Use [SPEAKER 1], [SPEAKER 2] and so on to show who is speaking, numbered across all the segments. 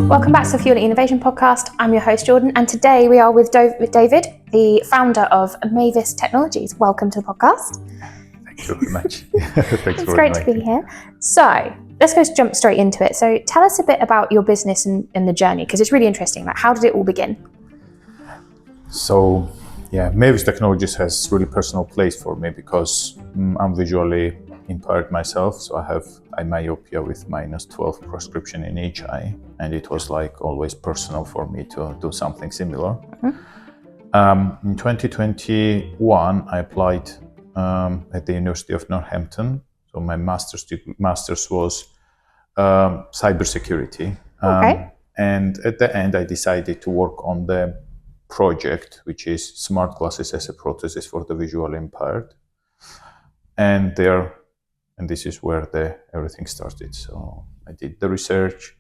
[SPEAKER 1] Welcome back to the Fuel Innovation Podcast. I'm your host, Jordan, and today we are with David, the founder of Mavis Technologies. Welcome to the podcast.
[SPEAKER 2] Thank you very much. Thanks
[SPEAKER 1] It's great to be here. So let's jump straight into it. So tell us a bit about your business and the journey, because it's really interesting. Like, how did it all begin?
[SPEAKER 2] So, Mavis Technologies has really personal place for me because I'm visually impaired myself. So I have myopia with -12 prescription in each eye, and it was like always personal for me to do something similar. In 2021, I applied at the University of Northampton. So my master's was cybersecurity. And at the end, I decided to work on the project, which is smart glasses as a prosthesis for the visually impaired. And this is where everything started. So I did the research.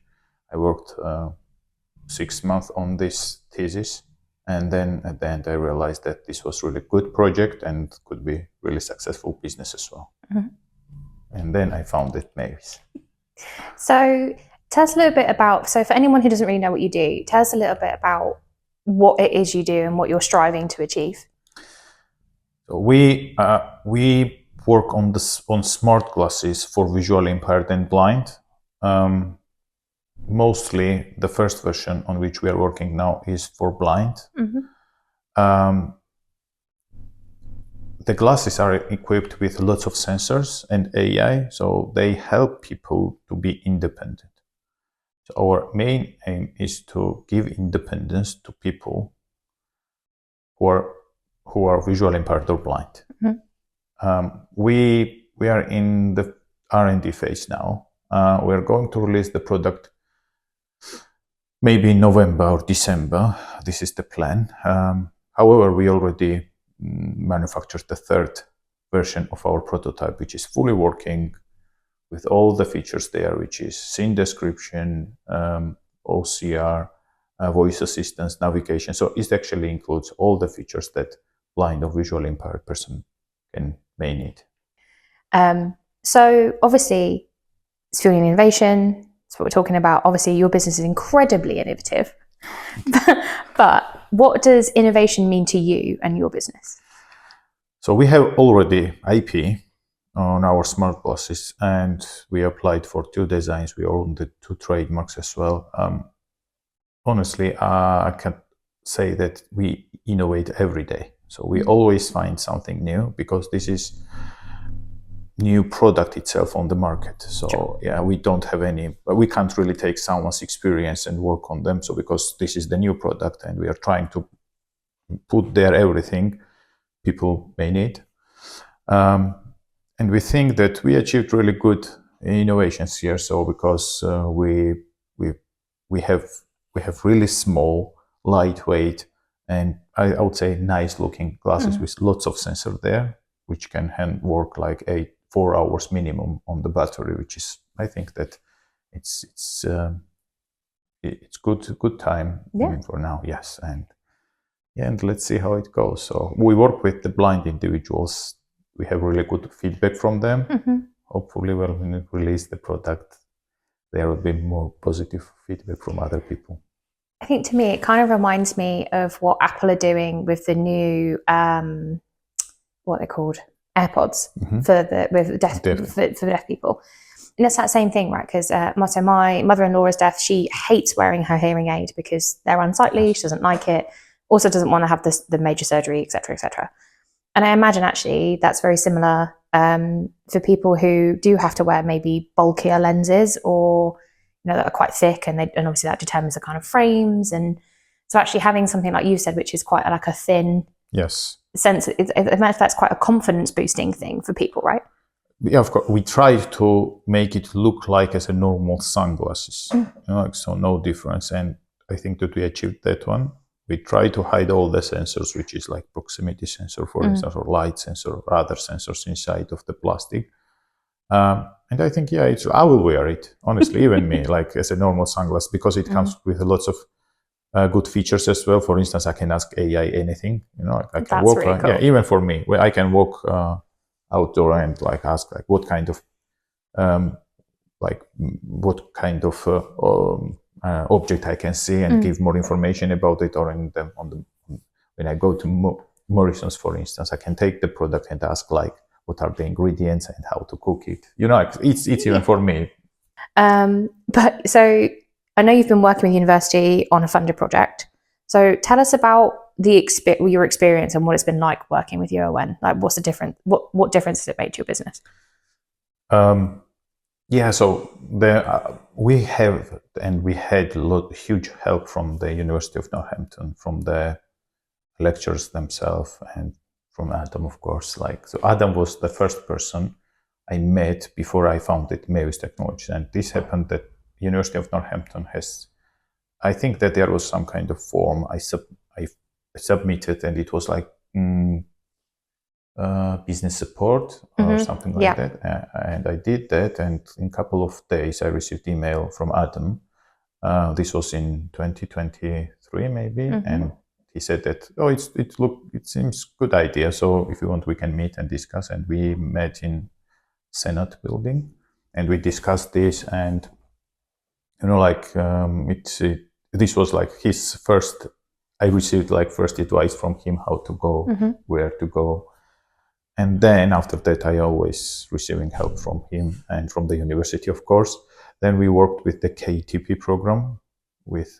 [SPEAKER 2] I worked 6 months on this thesis. And then at the end, I realized that this was really good project and could be really successful business as well. And then I founded Mavis.
[SPEAKER 1] So tell us a little bit about, so for anyone who doesn't really know what you do, tell us a little bit about what it is you do and what you're striving to achieve.
[SPEAKER 2] So we work on smart glasses for visually impaired and blind. Mostly the first version on which we are working now is for blind. The glasses are equipped with lots of sensors and AI, so they help people to be independent. So our main aim is to give independence to people who are visually impaired or blind. We are in the R&D phase now. We're going to release the product maybe in November or December. This is the plan. However, we already manufactured the third version of our prototype, which is fully working with all the features there, which is scene description, OCR, voice assistance, navigation. So it actually includes all the features that blind or visually impaired person may need.
[SPEAKER 1] So obviously, it's fueling innovation. That's what we're talking about. Obviously, your business is incredibly innovative. But what does innovation mean to you and your business?
[SPEAKER 2] So we have already IP on our smart glasses, and we applied for 2 designs. We own the 2 trademarks as well. Honestly, I can say that we innovate every day. So we always find something new because this is new product itself on the market. So we don't have we can't really take someone's experience and work on them. So because this is the new product and we are trying to put there everything people may need. And we think that we achieved really good innovations here. So because we have really small, lightweight, and I would say nice looking glasses with lots of sensor there, which can work like 4 hours minimum on the battery, which is, I think that it's good time for now. Yes. And let's see how it goes. So we work with the blind individuals. We have really good feedback from them. Hopefully when we release the product, there will be more positive feedback from other people.
[SPEAKER 1] I think to me, it kind of reminds me of what Apple are doing with the new, what they're called, AirPods for deaf people. And it's that same thing, right? Because so my mother-in-law is deaf. She hates wearing her hearing aid because they're unsightly. She doesn't like it. Also doesn't want to have the major surgery, et cetera, et cetera. And I imagine actually that's very similar for people who do have to wear maybe bulkier lenses or that are quite thick, and obviously that determines the kind of frames. And so actually having something like you said, which is quite like a thin sense, that's quite a confidence boosting thing for people, right?
[SPEAKER 2] Yeah, of course. We try to make it look like as a normal sunglasses, so no difference. And I think that we achieved that one. We try to hide all the sensors, which is like proximity sensor, for instance, or light sensor, or other sensors inside of the plastic. And I think, I will wear it, honestly, even me, like as a normal sunglass, because it comes with lots of good features as well. For instance, I can ask AI anything, I can walk, really cool. Even for me, where I can walk outdoor and like ask like what kind of object I can see and give more information about it, or when I go to Morrison's, for instance, I can take the product and ask like, what are the ingredients and how to cook it. It's even for me.
[SPEAKER 1] But so I know you've been working with university on a funded project. So tell us about your experience and what it's been like working with UON. Like, what's the difference? What difference has it made to your business?
[SPEAKER 2] Yeah, so we have and we had huge help from the University of Northampton, from the lecturers themselves, and from Adam, of course. So Adam was the first person I met before I founded Mavis Technologies, and this happened that University of Northampton has. I think that there was some kind of form I submitted, and it was like business support or something like that. And I did that, and in a couple of days I received email from Adam. This was in 2023 maybe, and he said that, it seems good idea. So if you want, we can meet and discuss. And we met in Senate building, and we discussed this. And this was like his first. I received like first advice from him how to go, where to go. And then after that, I always receiving help from him and from the university, of course. Then we worked with the KTP program with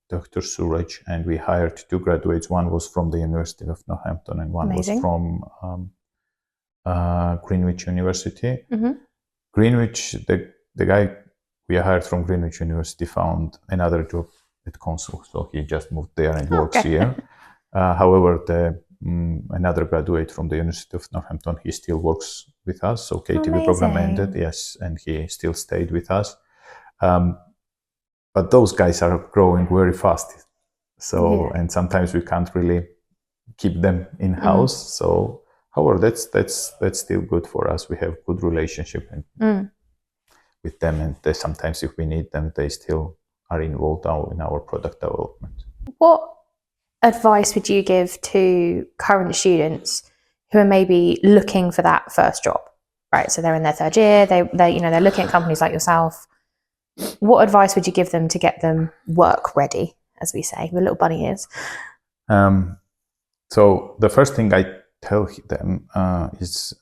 [SPEAKER 2] Dr. Suraj, and we hired 2 graduates. One was from the University of Northampton, and one was from Greenwich University. Greenwich, the guy we hired from Greenwich University found another job at Consul, so he just moved there and works here. However, another graduate from the University of Northampton, he still works with us. So KTP program ended, yes, and he still stayed with us. But those guys are growing very fast. So, and sometimes we can't really keep them in house. So, however, that's still good for us. We have good relationship with them, and sometimes if we need them, they still are involved in our product development.
[SPEAKER 1] What advice would you give to current students who are maybe looking for that first job? Right, so they're in their 3rd year. They're looking at companies like yourself. What advice would you give them to get them work ready, as we say, with little bunny ears?
[SPEAKER 2] So the first thing I tell them is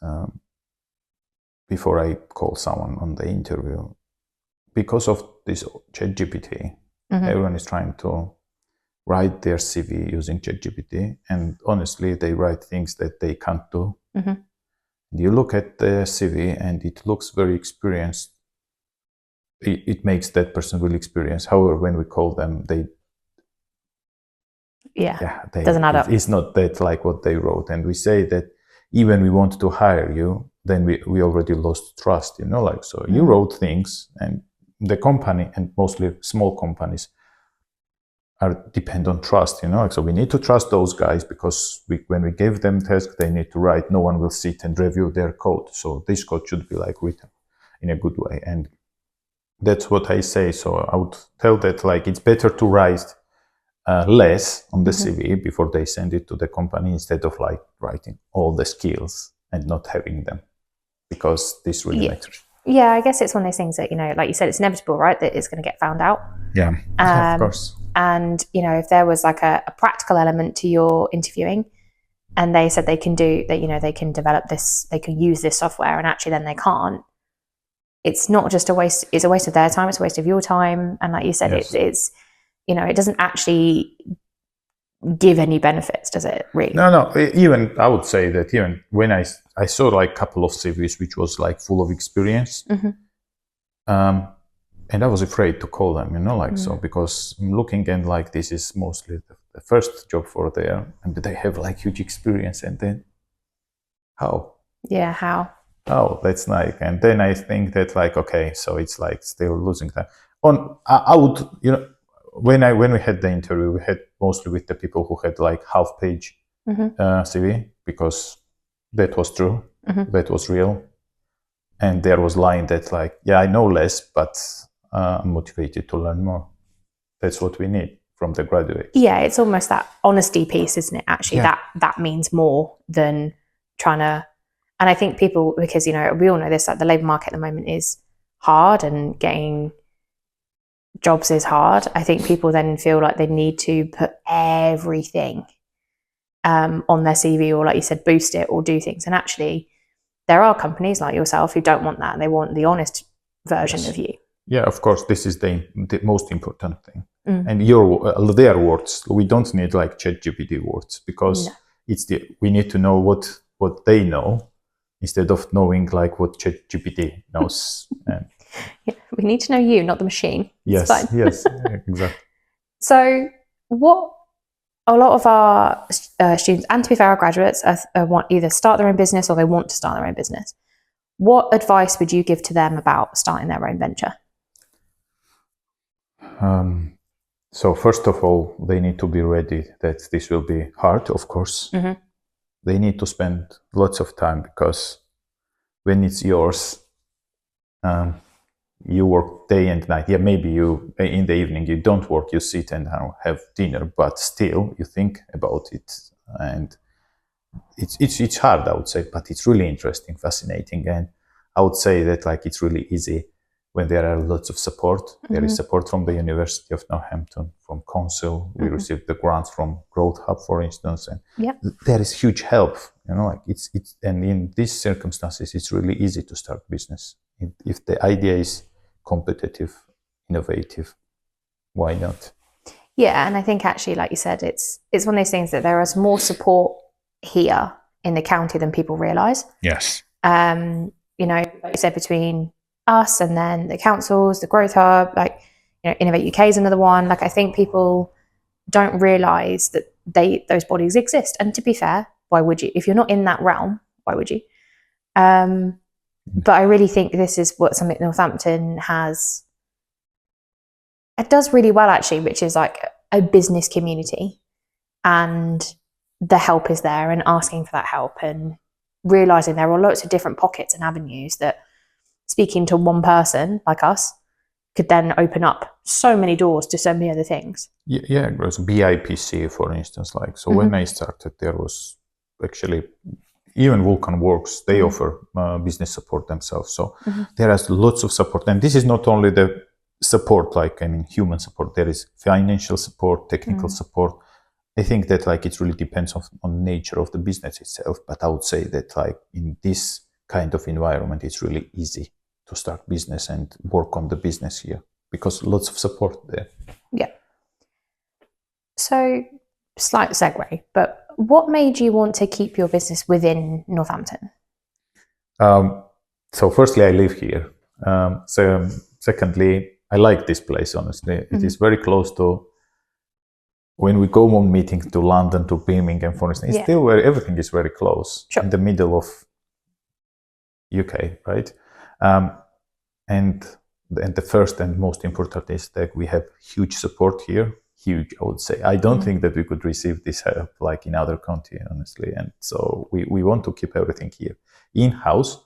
[SPEAKER 2] before I call someone on the interview, because of this ChatGPT, everyone is trying to write their CV using ChatGPT, and honestly, they write things that they can't do. You look at the CV, and it looks very experienced. It makes that person really experienced. However, when we call them,
[SPEAKER 1] doesn't add up.
[SPEAKER 2] It's not that like what they wrote, and we say that even we want to hire you, then we already lost trust. So you wrote things, and the company, and mostly small companies, depend on trust. So we need to trust those guys, because when we give them tasks, they need to write. No one will sit and review their code. So this code should be like written in a good way, and that's what I say. So I would tell that like it's better to write less on the CV before they send it to the company, instead of like writing all the skills and not having them, because this really matters.
[SPEAKER 1] Yeah, I guess it's one of those things that, like you said, it's inevitable, right? That it's going to get found out.
[SPEAKER 2] Yeah, of course.
[SPEAKER 1] And, if there was like a practical element to your interviewing, and they said they can do that, they can develop this, they can use this software, and actually then they can't, it's not just a waste, it's a waste of their time, it's a waste of your time. And like you said, it's it doesn't actually give any benefits, does it, really?
[SPEAKER 2] No. Even I would say that even when I saw like a couple of CVs which was like full of experience, and I was afraid to call them, so, because I'm looking and like this is mostly the first job for there, and they have like huge experience, and then how?
[SPEAKER 1] Yeah, how?
[SPEAKER 2] Oh, that's nice. And then I think that like, okay, so it's like still losing time. I would, when we had the interview, we had mostly with the people who had like half-page CV, because that was true, that was real, and there was line that like, I know less, but I'm motivated to learn more. That's what we need from the graduates.
[SPEAKER 1] Yeah, it's almost that honesty piece, isn't it? Actually, that means more than trying to. And I think people, because we all know this, like the labour market at the moment is hard, and getting jobs is hard, I think people then feel like they need to put everything on their CV, or like you said, boost it or do things. And actually, there are companies like yourself who don't want that. They want the honest version of you.
[SPEAKER 2] Yeah, of course, this is the most important thing. And their words, we don't need like ChatGPT words, because we need to know what they know instead of knowing like what ChatGPT knows.
[SPEAKER 1] Yeah, we need to know you, not the machine.
[SPEAKER 2] Yes, yes, exactly.
[SPEAKER 1] So what a lot of our students, and to be fair, our graduates, want either start their own business or they want to start their own business. What advice would you give to them about starting their own venture?
[SPEAKER 2] So first of all, they need to be ready that this will be hard, of course. They need to spend lots of time, because when it's yours, you work day and night. Yeah, maybe you in the evening you don't work, you sit and have dinner, but still you think about it, and it's hard, I would say, but it's really interesting, fascinating, and I would say that like it's really easy when there are lots of support. There is support from the University of Northampton, from Council. We received the grants from Growth Hub, for instance, and there is huge help. Like it's and in these circumstances, it's really easy to start business if the idea is competitive, innovative. Why not?
[SPEAKER 1] Yeah, and I think actually, like you said, it's one of those things that there is more support here in the county than people realise.
[SPEAKER 2] Yes.
[SPEAKER 1] Like you said, between us and then the councils, the Growth Hub, like Innovate UK is another one. Like I think people don't realise that those bodies exist. And to be fair, why would you? If you're not in that realm, why would you? But I really think this is what something Northampton has. It does really well, actually, which is like a business community, and the help is there, and asking for that help, and realising there are lots of different pockets and avenues that speaking to one person like us could then open up so many doors to so many other things.
[SPEAKER 2] Yeah, it was BIPC, for instance. Like, so when I started, there was actually even Vulcan Works, they offer business support themselves. So there is lots of support. And this is not only the support, like, I mean, human support. There is financial support, technical support. I think that like it really depends on nature of the business itself. But I would say that like in this kind of environment, it's really easy to start business and work on the business here, because lots of support there.
[SPEAKER 1] Yeah. So, slight segue, but what made you want to keep your business within Northampton?
[SPEAKER 2] So firstly, I live here. So secondly, I like this place, honestly. It is very close to, when we go on meetings to London, to Birmingham, for instance, it's still where everything is very close, in the middle of UK, right? And the first and most important is that we have huge support here. Huge, I would say. I don't think that we could receive this help like in other countries, honestly. And so we want to keep everything here, in-house,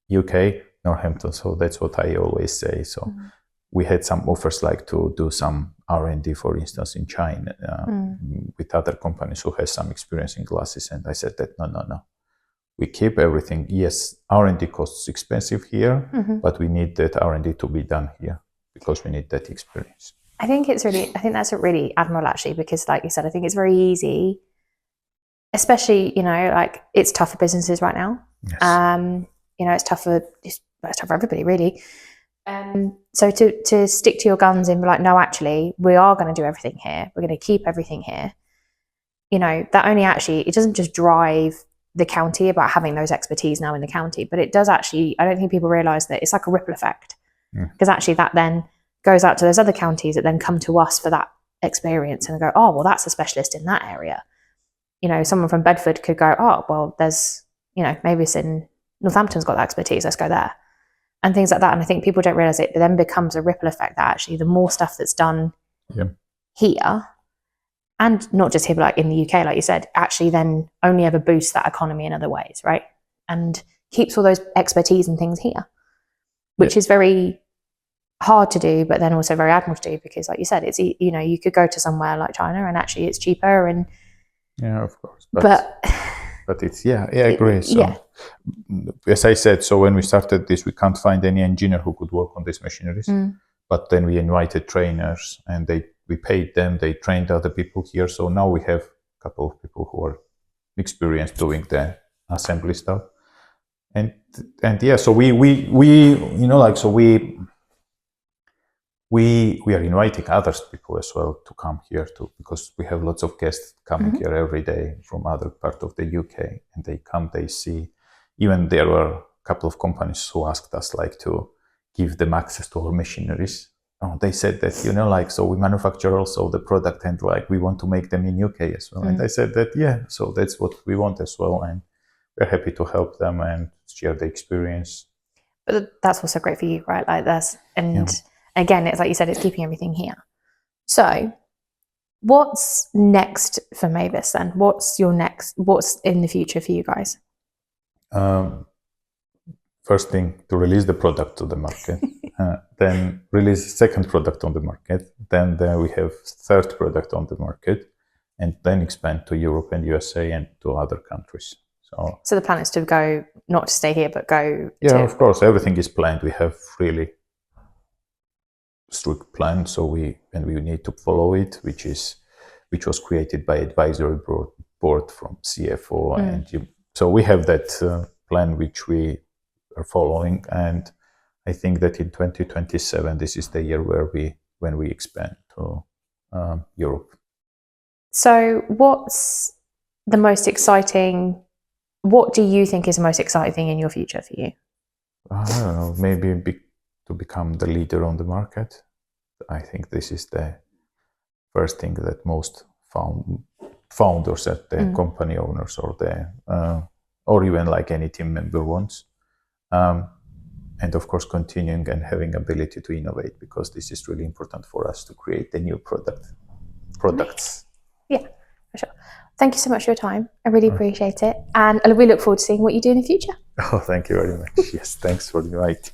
[SPEAKER 2] UK, Northampton. So that's what I always say. So we had some offers like to do some R&D, for instance, in China with other companies who have some experience in glasses. And I said that no. We keep everything. Yes, R&D costs expensive here, but we need that R&D to be done here because we need that experience.
[SPEAKER 1] I think that's really admirable, actually, because like you said, I think it's very easy, especially, like it's tough for businesses right now. Yes. It's tough for everybody, really. So to stick to your guns and be like, no, actually, we are going to do everything here. We're going to keep everything here. That only actually, it doesn't just drive the county about having those expertise now in the county, but it does actually, I don't think people realise that it's like a ripple effect, because actually that then goes out to those other counties that then come to us for that experience and go, oh, well, that's a specialist in that area. Someone from Bedford could go, oh, well, there's, Mavis in Northampton's got that expertise, let's go there. And things like that. And I think people don't realise it, but then becomes a ripple effect that actually the more stuff that's done here, and not just here, but like in the UK, like you said, actually then only ever boosts that economy in other ways, right? And keeps all those expertise and things here, which is very hard to do, but then also very admirable to do, because like you said, it's, you could go to somewhere like China and actually it's cheaper and
[SPEAKER 2] of course, but it's I agree. So as I said, so when we started this, we can't find any engineer who could work on these machineries, but then we invited trainers, and we paid them. They trained other people here. So now we have a couple of people who are experienced doing the assembly stuff. And yeah, so we are inviting other people as well to come here too, because we have lots of guests coming here every day from other part of the UK, and they come, they see. Even there were a couple of companies who asked us like to give them access to our machineries. They said that, so we manufacture also the product, and like we want to make them in UK as well. And I said that, yeah, so that's what we want as well. And we're happy to help them and share the experience.
[SPEAKER 1] But that's also great for you, right? Like again, it's like you said, it's keeping everything here. So what's next for Mavis then? What's in the future for you guys?
[SPEAKER 2] First thing, to release the product to the market, then release second product on the market, then we have third product on the market, and then expand to Europe and USA and to other countries.
[SPEAKER 1] So the plan is to not to stay here, but go.
[SPEAKER 2] Yeah, of course, everything is planned. We have really strict plan, so we need to follow it, which was created by advisory board from CFO, and so we have that plan which we are following, and I think that in 2027 this is the year when we expand to Europe.
[SPEAKER 1] So what's the most exciting? What do you think is the most exciting thing in your future for you?
[SPEAKER 2] I don't know, maybe to become the leader on the market. I think this is the first thing that most founders at the company owners or even like any team member wants. And of course, continuing and having ability to innovate, because this is really important for us to create the new products.
[SPEAKER 1] Yeah, for sure. Thank you so much for your time. I really appreciate it. And we look forward to seeing what you do in the future.
[SPEAKER 2] Oh, thank you very much. Yes, thanks for the invite.